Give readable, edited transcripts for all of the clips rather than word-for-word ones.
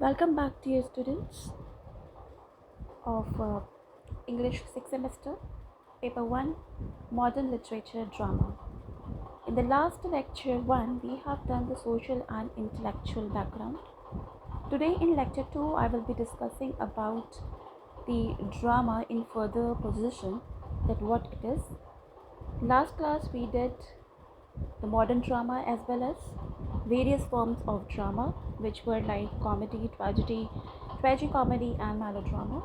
Welcome back, dear students of English 6th semester, Paper 1, Modern Literature Drama. In the last lecture 1, we have done the social and intellectual background. Today in lecture 2, I will be discussing about the drama in further position, that what it is. Last class we did the modern drama as well as various forms of drama, which were like comedy, tragedy, tragicomedy and melodrama.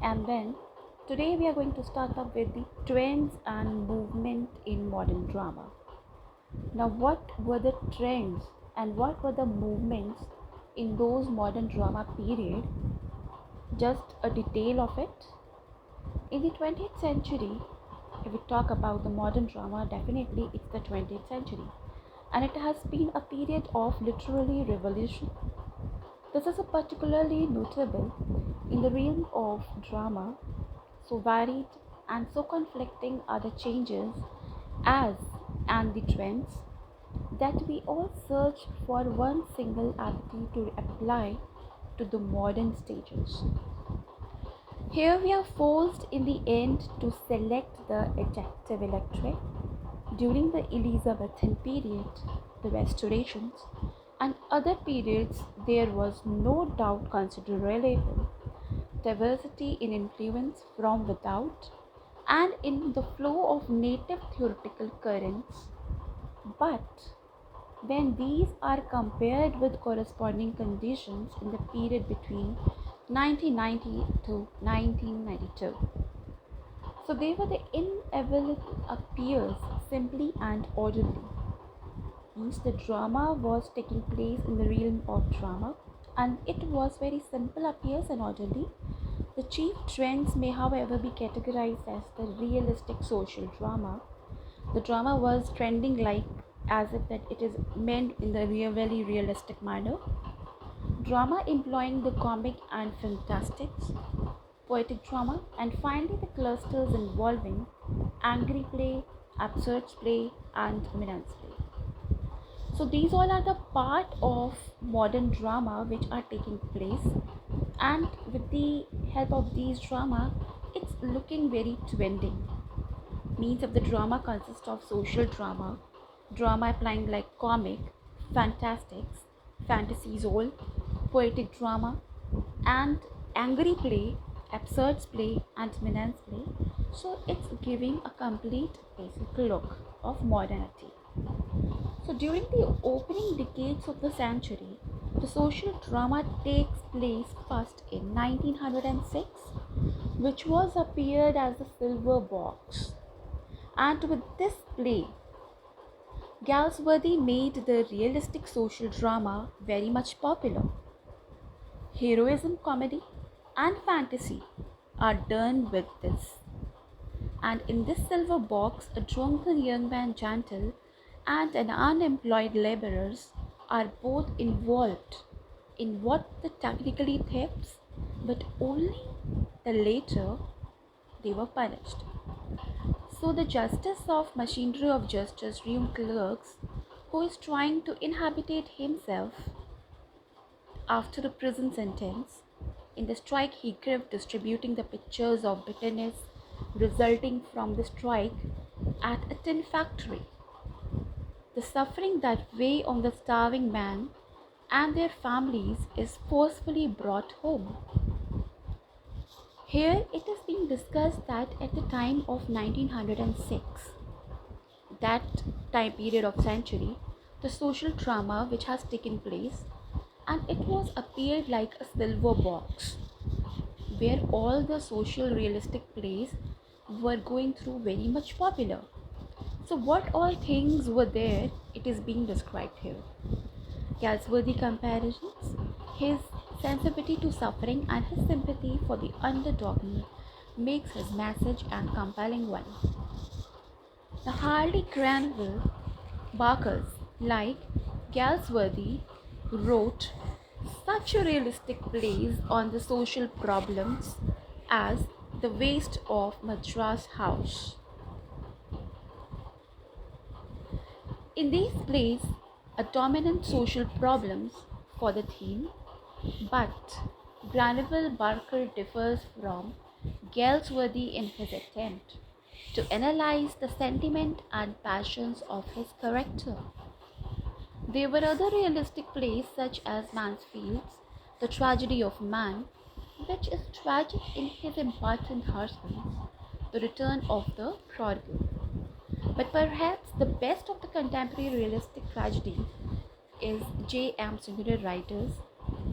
And then today we are going to start up with the trends and movement in modern drama. Now, what were the trends and what were the movements in those modern drama period? Just a detail of it. In the 20th century, if we talk about the modern drama, definitely it's the 20th century, and it has been a period of literary revolution. This is a particularly notable in the realm of drama. So varied and so conflicting are the changes as and the trends that we all search for one single attitude to apply to the modern stages. Here we are forced in the end to select the adjective electorate. During the Elizabethan period, the Restorations, and other periods, there was no doubt considerable diversity in influence from without and in the flow of native theoretical currents. But when these are compared with corresponding conditions in the period between 1990 to 1992, so they were the inevitable appears simply and orderly. Means the drama was taking place in the realm of drama, and it was very simple, appears and orderly. The chief trends may, however, be categorized as the realistic social drama. The drama was trending like as if that it is meant in the very realistic manner. Drama employing the comic and fantastics, poetic drama, and finally the clusters involving angry play, absurd play, and menace play. So these all are the part of modern drama which are taking place, and with the help of these drama, it's looking very trending. Means of the drama consists of social drama, drama applying like comic, fantastics, fantasies all, poetic drama, and angry play, absurd play, and menace play. So it's giving a complete basic look of modernity. So during the opening decades of the century, the social drama takes place first in 1906, which was appeared as the Silver Box. And with this play, Galsworthy made the realistic social drama very much popular. Heroism, comedy, and fantasy are done with this. And in this silver box, a drunken young man, gentle, and an unemployed laborers are both involved in what the technically thefts, but only the later they were punished. So the justice of machinery of justice room clerks, who is trying to inhabitate himself after a prison sentence. In the strike, he grieved, distributing the pictures of bitterness resulting from the strike at a tin factory. The suffering that weigh on the starving man and their families is forcefully brought home. Here it is being discussed that at the time of 1906, that time period of century, the social drama which has taken place, and it was appeared like a silver box where all the social realistic plays were going through very much popular. So what all things were there, it is being described here. Galsworthy comparisons, his sensitivity to suffering and his sympathy for the underdog makes his message a compelling one. The Harley Granville Barkers, like Galsworthy, wrote such a realistic plays on the social problems as The Waste of Madras House. In these plays, a dominant social problems for the theme, But Granville Barker differs from Galsworthy in his attempt to analyze the sentiment and passions of his character. There were other realistic plays such as Mansfield's The Tragedy of Man, which is tragic in his important harshness, the return of the prodigal. But perhaps the best of the contemporary realistic tragedy is J.M. Similar writers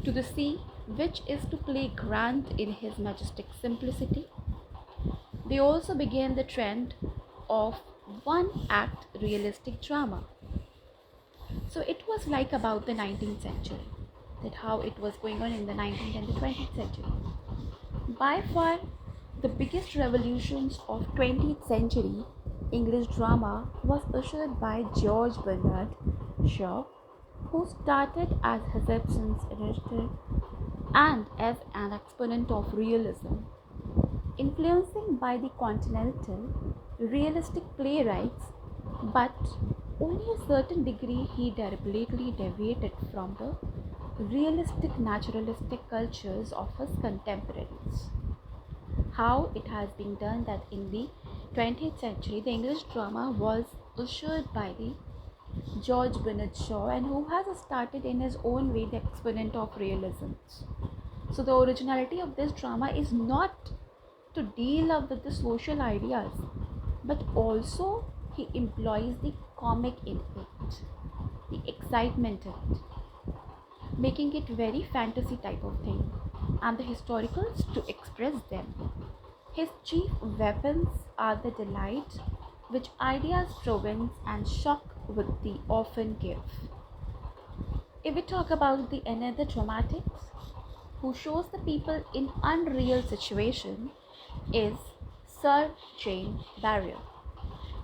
To the Sea, which is to play grand in his majestic simplicity. They also began the trend of one act realistic drama. So it was like about the 19th century, that how it was going on in the 19th and the 20th century. By far, the biggest revolutions of 20th century English drama was ushered by George Bernard Shaw, who started as Ibsen's editor and as an exponent of realism, influencing by the continental realistic playwrights, but only a certain degree he deliberately deviated from the realistic naturalistic cultures of his contemporaries. How it has been done that in the 20th century the English drama was ushered by the George Bernard Shaw, and who has started in his own way the exponent of realism. So the originality of this drama is not to deal up with the social ideas, but also he employs the comic in it, the excitement in it, making it very fantasy type of thing, and the historicals to express them. His chief weapons are the delight which ideas province and shock with the often give. If we talk about the another dramatics who shows the people in unreal situation is Sir Jane Barrier.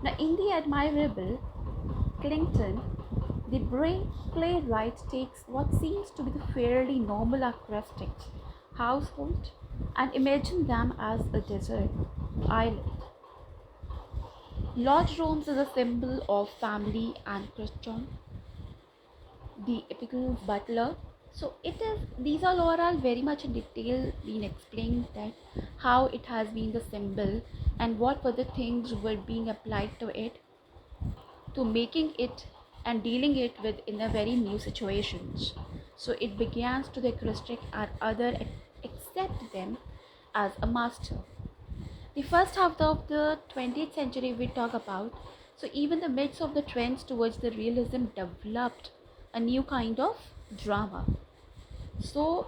Now in the admirable Clinton, the brain playwright takes what seems to be the fairly normal acoustics household and imagine them as a desert island. Lodge rooms is a symbol of family and Christian, the epical butler. So it is these are all very much in detail being explained that how it has been the symbol and what were the things were being applied to it to making it and dealing it with in a very new situations. So it begins to the Christic and other accept them as a master. The first half of the 20th century we talk about, so even the midst of the trends towards the realism developed a new kind of drama. So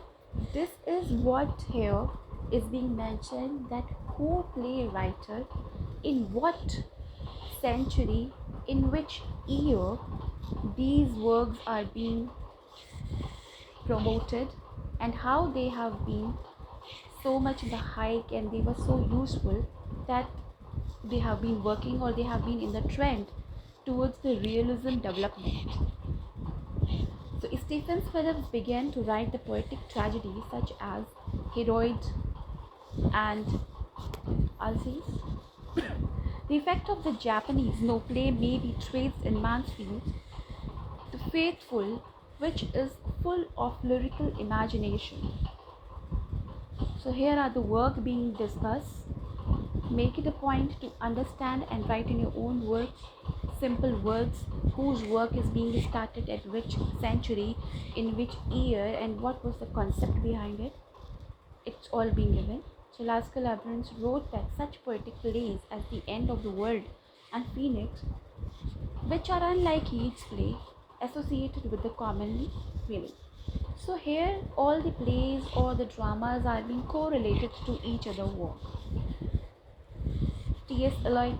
this is what here is being mentioned, that who playwriter in what century, in which year these works are being promoted, and how they have been so much in the hike and they were so useful that they have been working or they have been in the trend towards the realism development. So Stephen Phillips began to write the poetic tragedies such as Heroid and Ulysses. The effect of the Japanese no play may be traced in Mansfield, The Faithful, which is full of lyrical imagination. So here are the work being discussed. Make it a point to understand and write in your own words, simple words, whose work is being started at which century, in which year, and what was the concept behind it. It's all being given. So Lascar Labyrinth wrote that such poetic plays as The End of the World and Phoenix, which are unlike Yeats' play, associated with the commonly feeling. So here all the plays or the dramas are being correlated to each other work. T.S. Eliot,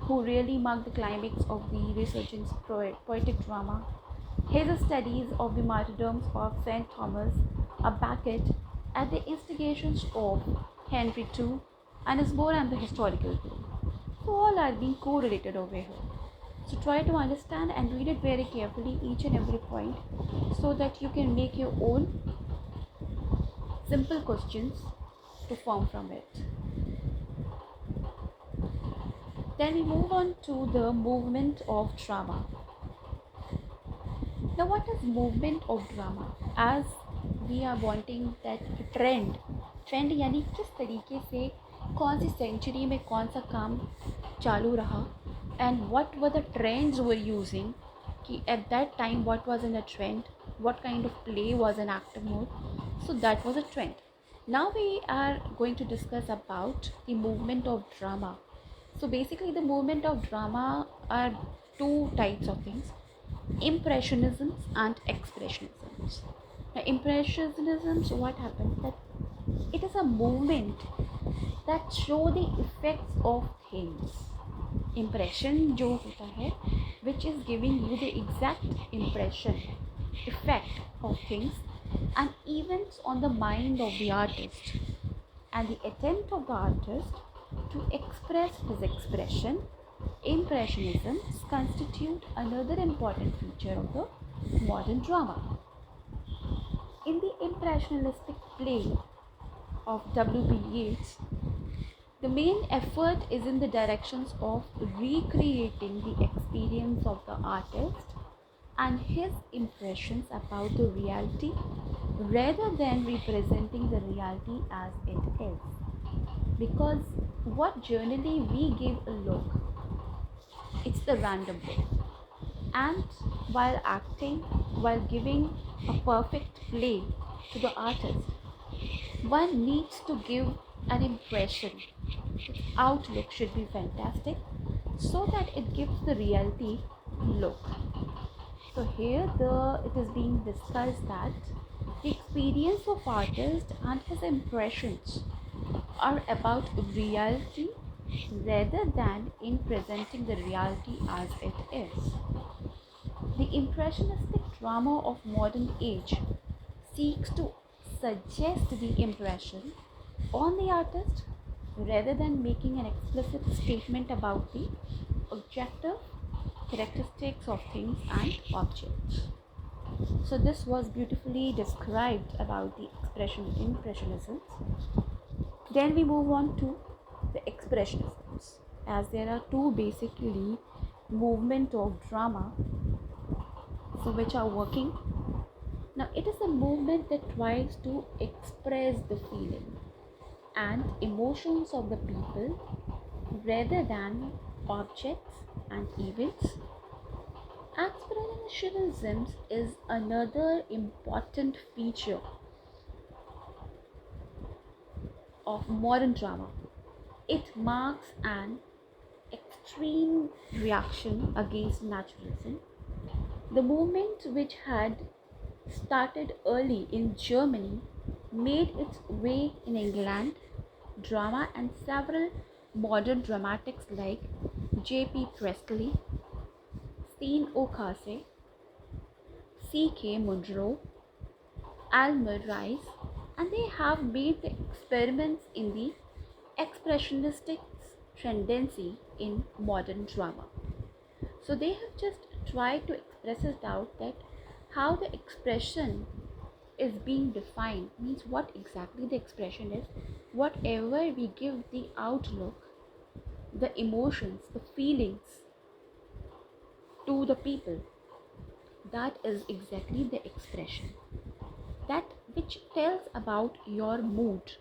who really marked the climax of the resurgence poetic drama, his studies of the martyrdoms of St. Thomas are backed at the instigations of Henry II and is more on the historical play. So all are being correlated over here. So try to understand and read it very carefully, each and every point, so that you can make your own simple questions to form from it. Then we move on to the movement of drama. Now what is movement of drama? As we are wanting that trend यानी किस तरीके से कौन सी century में कौन सा काम चालू रहा, and what were the trends were using, कि at that time what was in a trend, what kind of play was in active mode. So that was a trend. Now we are going to discuss about the movement of drama. So basically the movement of drama are two types of things: impressionisms and expressionisms. Now impressionisms, what happens that it is a movement that show the effects of things. Impression जो होता है, which is giving you the exact impression, effect of things and events on the mind of the artist, and the attempt of the artist to express his expression. Impressionisms constitute another important feature of the modern drama. In the impressionistic play of W.B. Yeats, the main effort is in the directions of recreating the experience of the artist and his impressions about the reality rather than representing the reality as it is. Because what generally we give a look, it's the random look. And while acting, while giving a perfect play to the artist, one needs to give an impression. Its outlook should be fantastic so that it gives the reality look. So here it is being discussed that the experience of artist and his impressions are about reality rather than in presenting the reality as it is. The impressionistic drama of modern age seeks to suggest the impression on the artist rather than making an explicit statement about the objective characteristics of things and objects. So this was beautifully described about the impressionisms. Then we move on to the expressionisms, as there are two basically movement of drama so which are working. Now it is a movement that tries to express the feeling and emotions of the people rather than objects and events. Expressionism is another important feature of modern drama. It marks an extreme reaction against naturalism. The movement, which had started early in Germany, made its way in England drama, and several modern dramatics like J.P. Priestley, Steen Okase, C.K. Munro, Almer Rice, and they have made the experiments in the expressionistic tendency in modern drama. So they have just tried to express it out that how the expression is being defined means what exactly the expression is. Whatever we give the outlook, the emotions, the feelings to the people, that is exactly the expression. That which tells about your mood,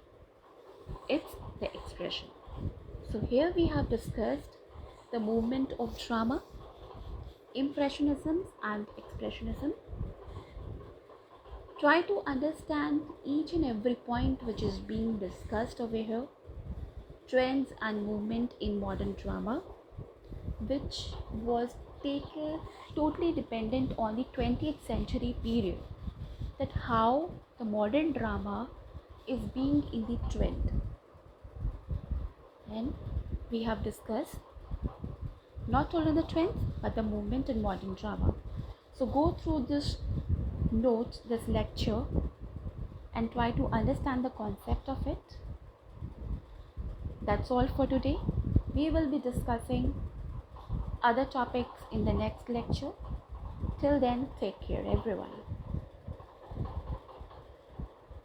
it's the expression. So here we have discussed the movement of drama, impressionism and expressionism. Try to understand each and every point which is being discussed over here. Trends and movement in modern drama, which was taken totally dependent on the 20th century period, that how the modern drama is being in the trend. And we have discussed not only the trends but the movement in modern drama. So go through this notes, this lecture, and try to understand the concept of it. That's all for today. We will be discussing other topics in the next lecture. Till then, take care everyone.